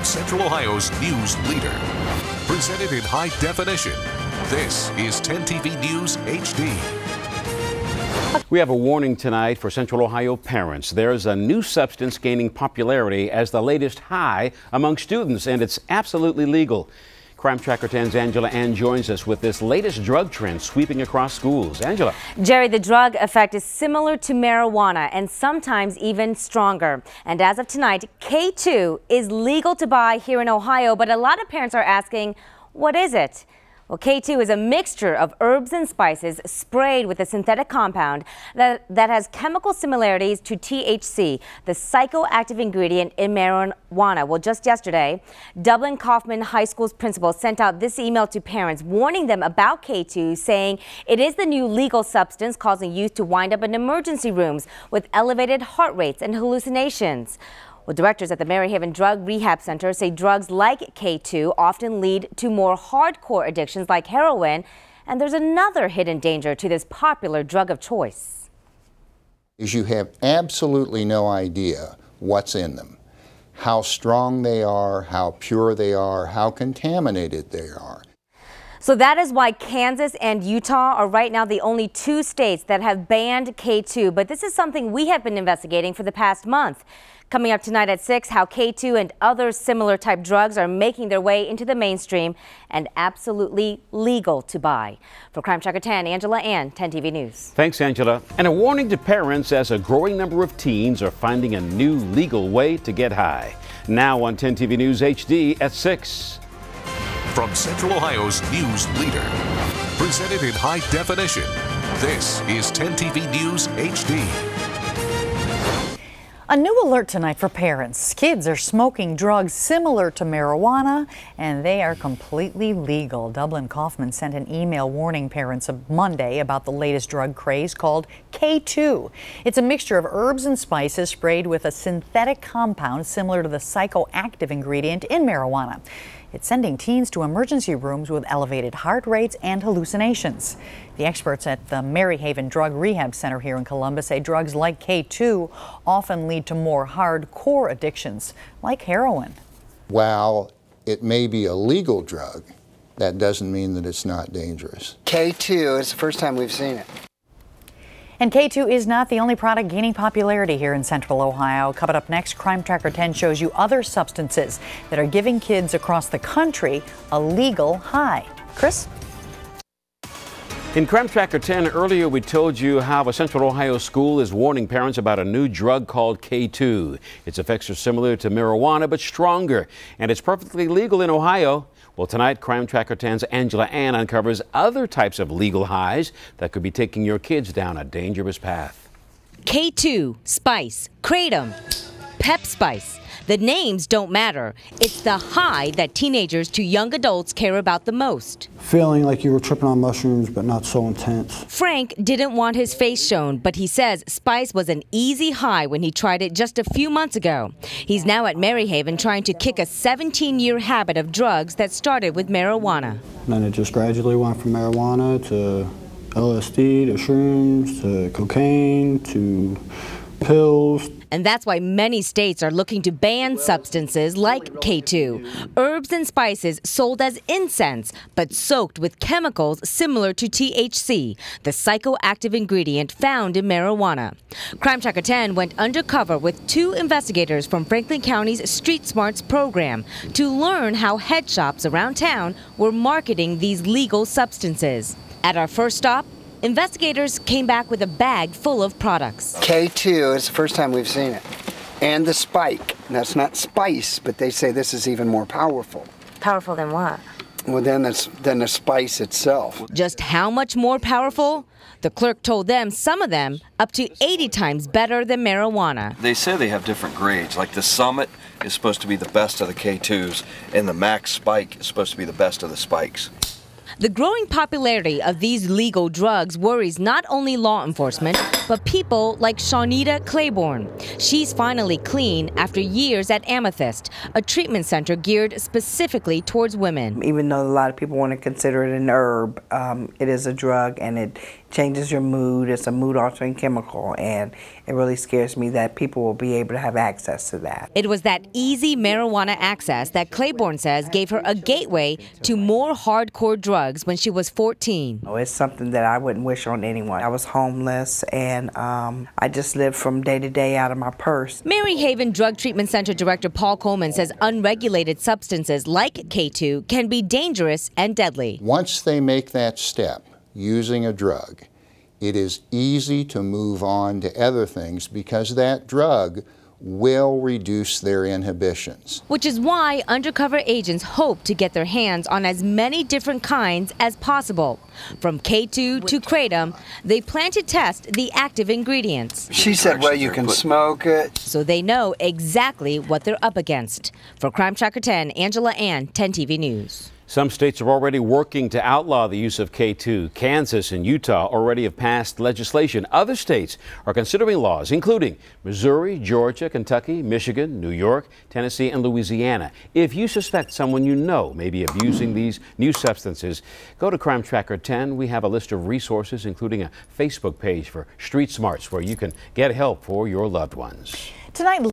From Central Ohio's news leader. Presented in high definition, this is 10 TV News HD. We have a warning tonight for Central Ohio parents. There's a new substance gaining popularity as the latest high among students, and it's absolutely legal. Crime Tracker 10's Angela Ann joins us with this latest drug trend sweeping across schools. Angela. Jerry, the drug effect is similar to marijuana and sometimes even stronger. And as of tonight, K2 is legal to buy here in Ohio, but a lot of parents are asking, what is it? Well, K2 is a mixture of herbs and spices sprayed with a synthetic compound that has chemical similarities to THC, the psychoactive ingredient in marijuana. Well, just yesterday, Dublin Kaufman High School's principal sent out this email to parents warning them about K2, saying it is the new legal substance causing youth to wind up in emergency rooms with elevated heart rates and hallucinations. Well, directors at the Maryhaven Drug Rehab Center say drugs like K2 often lead to more hardcore addictions like heroin, and there's another hidden danger to this popular drug of choice. You have absolutely no idea what's in them, how strong they are, how pure they are, how contaminated they are. So that is why Kansas and Utah are right now the only two states that have banned K2. But this is something we have been investigating for the past month. Coming up tonight at 6, how K2 and other similar type drugs are making their way into the mainstream and absolutely legal to buy. For Crime Tracker 10, Angela Ann, 10 TV News. Thanks, Angela. And a warning to parents as a growing number of teens are finding a new legal way to get high. Now on 10 TV News HD at 6. From Central Ohio's news leader. Presented in high definition, this is 10 TV News HD. A new alert tonight for parents. Kids are smoking drugs similar to marijuana, and they are completely legal. Dublin Kaufman sent an email warning parents Monday about the latest drug craze called K2. It's a mixture of herbs and spices sprayed with a synthetic compound similar to the psychoactive ingredient in marijuana. It's sending teens to emergency rooms with elevated heart rates and hallucinations. The experts at the Maryhaven Drug Rehab Center here in Columbus say drugs like K2 often lead to more hardcore addictions, like heroin. While it may be a legal drug, that doesn't mean that it's not dangerous. K2 is the first time we've seen it. And K2 is not the only product gaining popularity here in Central Ohio. Coming up next, Crime Tracker 10 shows you other substances that are giving kids across the country a legal high. Chris? In Crime Tracker 10, earlier we told you how a Central Ohio school is warning parents about a new drug called K2. Its effects are similar to marijuana but stronger, and it's perfectly legal in Ohio. Well, tonight, Crime Tracker 10's Angela Ann uncovers other types of legal highs that could be taking your kids down a dangerous path. K2, Spice, Kratom, Pep Spice. The names don't matter. It's the high that teenagers to young adults care about the most. Feeling like you were tripping on mushrooms, but not so intense. Frank didn't want his face shown, but he says Spice was an easy high when he tried it just a few months ago. He's now at Maryhaven trying to kick a 17-year habit of drugs that started with marijuana. And then it just gradually went from marijuana to LSD to shrooms to cocaine to pills. And that's why many states are looking to ban substances like K2, herbs and spices sold as incense, but soaked with chemicals similar to THC, the psychoactive ingredient found in marijuana. Crime Tracker 10 went undercover with 2 investigators from Franklin County's Street Smarts program to learn how head shops around town were marketing these legal substances. At our first stop, investigators came back with a bag full of products. K2 is the first time we've seen it. And the spike. That's not spice, but they say this is even more powerful. Powerful than what? Well, than the spice itself. Just how much more powerful? The clerk told them some of them up to 80 times better than marijuana. They say they have different grades. Like the Summit is supposed to be the best of the K2s, and the Max Spike is supposed to be the best of the spikes. The growing popularity of these legal drugs worries not only law enforcement, but people like Shawnita Claiborne. She's finally clean after years at Amethyst, a treatment center geared specifically towards women. Even though a lot of people want to consider it an herb, it is a drug, and changes your mood. It's a mood altering chemical, and it really scares me that people will be able to have access to that. It was that easy marijuana access that Claiborne says gave her a gateway to more hardcore drugs when she was 14. It's something that I wouldn't wish on anyone. I was homeless, and I just lived from day to day out of my purse. Mary Haven Drug Treatment Center Director Paul Coleman says unregulated substances like K2 can be dangerous and deadly. Once they make that step, using a drug, it is easy to move on to other things because that drug will reduce their inhibitions. Which is why undercover agents hope to get their hands on as many different kinds as possible. From K2 to Kratom, they plan to test the active ingredients. She said, well, you can smoke it. So they know exactly what they're up against. For Crime Tracker 10, Angela Ann, 10 TV News. Some states are already working to outlaw the use of K2. Kansas and Utah already have passed legislation. Other states are considering laws, including Missouri, Georgia, Kentucky, Michigan, New York, Tennessee, and Louisiana. If you suspect someone you know may be abusing these new substances, go to Crime Tracker 10. We have a list of resources, including a Facebook page for Street Smarts, where you can get help for your loved ones. Tonight.